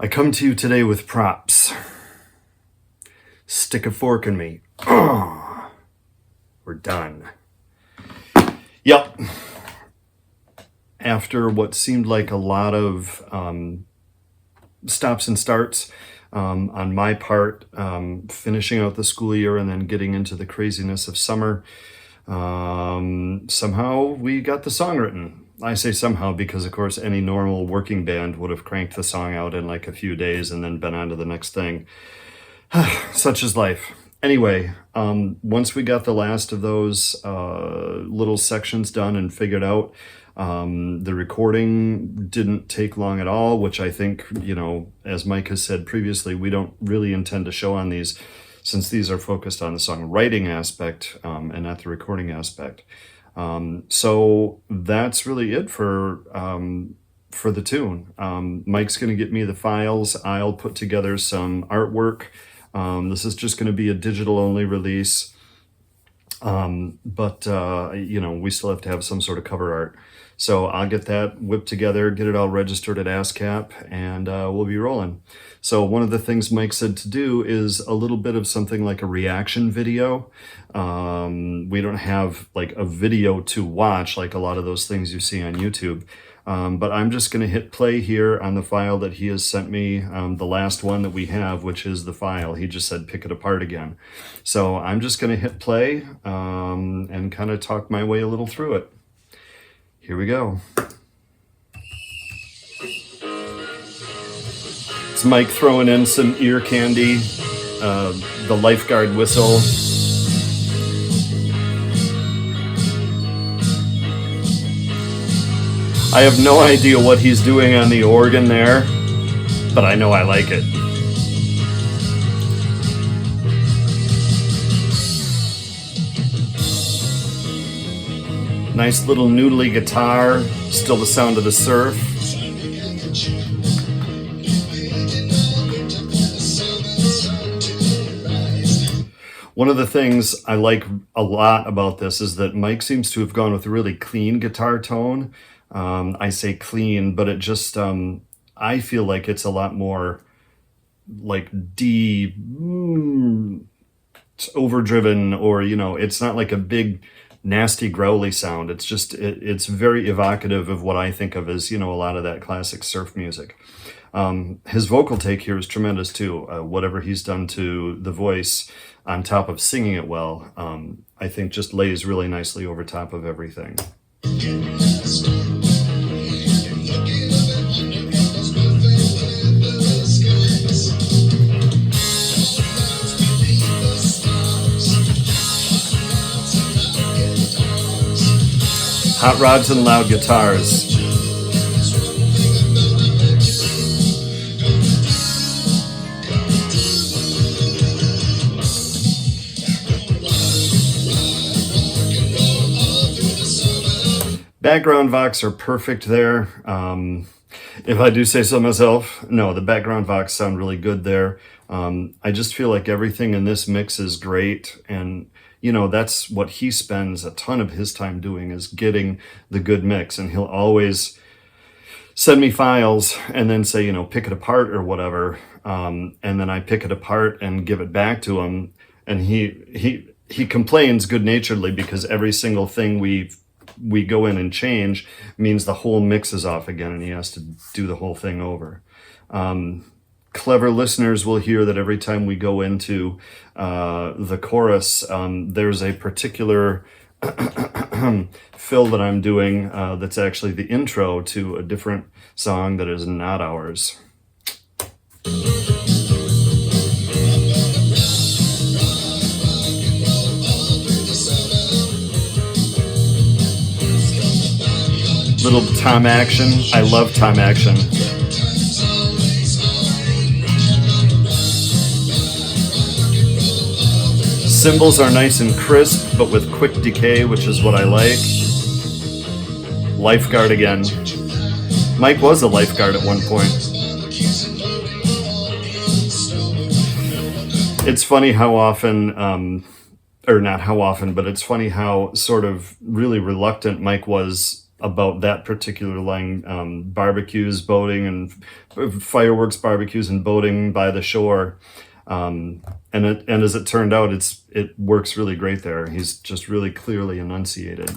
I come to you today with props. Stick a fork in me. We're done. Yep. After what seemed like a lot of stops and starts on my part, finishing out the school year and then getting into the craziness of summer, somehow we got the song written. I say somehow because, of course, any normal working band would have cranked the song out in like a few days and then been on to the next thing. Such is life. Anyway, once we got the last of those little sections done and figured out, the recording didn't take long at all, which I think, as Mike has said previously, we don't really intend to show on these since these are focused on the songwriting aspect and not the recording aspect. So that's really it for the tune. Mike's going to get me the files. I'll put together some artwork. This is just going to be a digital only release. But we still have to have some sort of cover art. So I'll get that whipped together, get it all registered at ASCAP, and we'll be rolling. So one of the things Mike said to do is a little bit of something like a reaction video. We don't have like a video to watch like a lot of those things you see on YouTube. But I'm just going to hit play here on the file that he has sent me, the last one that we have, which is the file. He just said pick it apart again. So I'm just going to hit play and kind of talk my way a little through it. Here we go. It's Mike throwing in some ear candy, the lifeguard whistle. I have no idea what he's doing on the organ there, but I know I like it. Nice little noodly guitar, still the sound of the surf. One of the things I like a lot about this is that Mike seems to have gone with a really clean guitar tone. I say clean, but it just, I feel like it's a lot more like overdriven, or, it's not like a big, nasty, growly sound. It's just, it's very evocative of what I think of as, a lot of that classic surf music. His vocal take here is tremendous too. Whatever he's done to the voice on top of singing it well, I think just lays really nicely over top of everything. Hot rods and loud guitars. Background vox are perfect there. If I do say so myself, no, the background vox sound really good there. I just feel like everything in this mix is great, and that's what he spends a ton of his time doing, is getting the good mix. And he'll always send me files and then say, pick it apart or whatever. And then I pick it apart and give it back to him. And he complains good-naturedly because every single thing we go in and change means the whole mix is off again, and he has to do the whole thing over. Clever listeners will hear that every time we go into the chorus, there's a particular fill that I'm doing that's actually the intro to a different song that is not ours. Little Tom Action. I love Tom Action. Cymbals are nice and crisp, but with quick decay, which is what I like. Lifeguard again. Mike was a lifeguard at one point. It's funny how often, or not how often, but it's funny how sort of really reluctant Mike was about that particular line, barbecues, boating, and fireworks, barbecues, and boating by the shore. And as it turned out, it works really great there. He's just really clearly enunciated.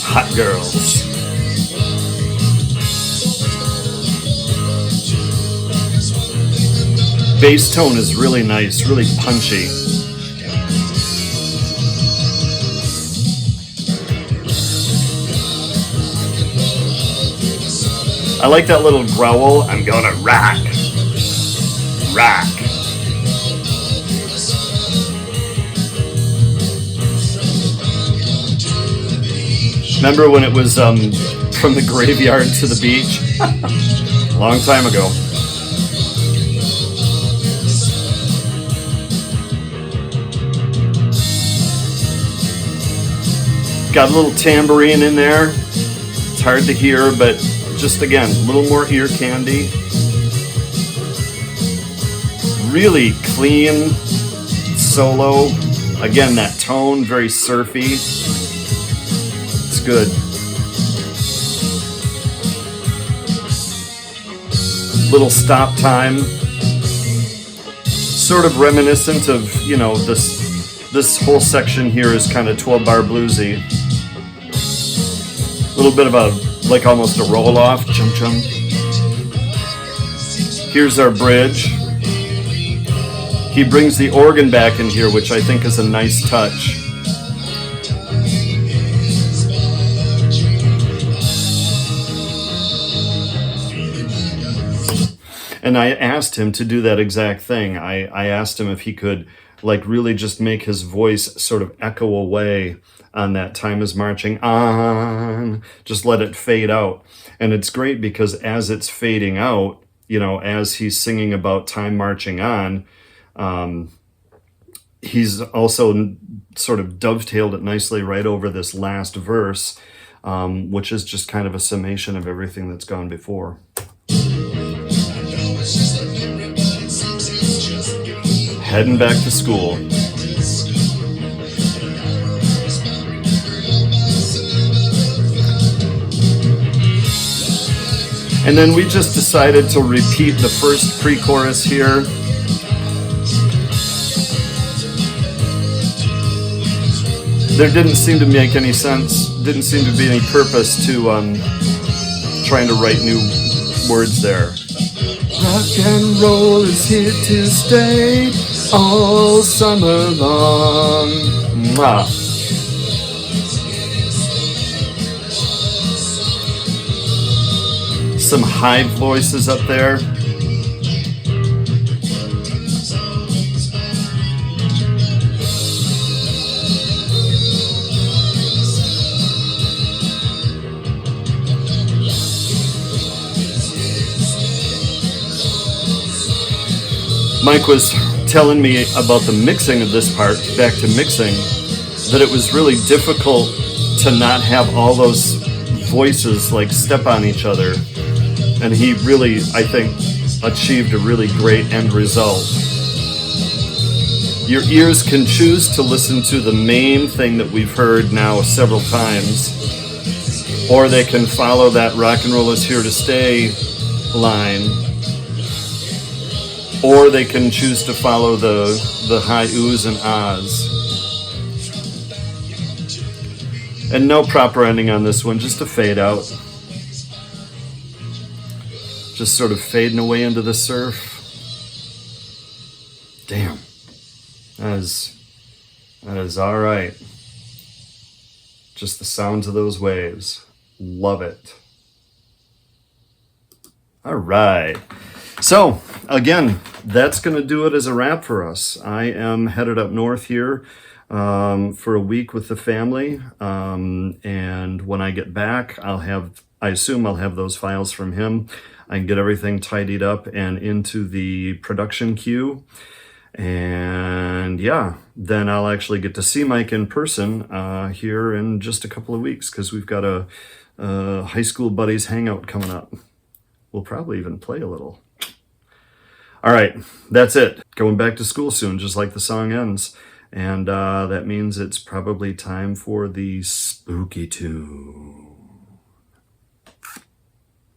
Hot girls. Bass tone is really nice, really punchy. I like that little growl. I'm gonna rock. Rock. Remember when it was from the graveyard to the beach? Long time ago. Got a little tambourine in there. It's hard to hear, but just again, a little more ear candy. Really clean solo. Again, that tone, very surfy. It's good. Little stop time. Sort of reminiscent of, you know, this whole section here is kind of 12-bar bluesy. A little bit of a, like almost a roll-off, chum-chum. Here's our bridge. He brings the organ back in here, which I think is a nice touch. And I asked him to do that exact thing. I asked him if he could like really just make his voice sort of echo away on that "Time is Marching On." Just let it fade out. And it's great because as it's fading out, you know, as he's singing about time marching on, he's also sort of dovetailed it nicely right over this last verse, which is just kind of a summation of everything that's gone before. Heading back to school. And then we just decided to repeat the first pre-chorus here. There didn't seem to make any sense, didn't seem to be any purpose to trying to write new words there. Rock and roll is here to stay all summer long. Mwah. Some high voices up there. Mike was telling me about the mixing of this part, back to mixing, that it was really difficult to not have all those voices like step on each other. And he really, I think, achieved a really great end result. Your ears can choose to listen to the main thing that we've heard now several times, or they can follow that "rock and roll is here to stay" line, or they can choose to follow the high oohs and ahs. And no proper ending on this one, just a fade out. Just sort of fading away into the surf. Damn. That is all right. Just the sounds of those waves. Love it. All right. So, again, that's going to do it as a wrap for us. I am headed up north here for a week with the family. And when I get back, I assume I'll have those files from him. I can get everything tidied up and into the production queue. And yeah, then I'll actually get to see Mike in person here in just a couple of weeks, because we've got a high school buddies hangout coming up. We'll probably even play a little. All right, that's it. Going back to school soon, just like the song ends. And that means it's probably time for the spooky tune.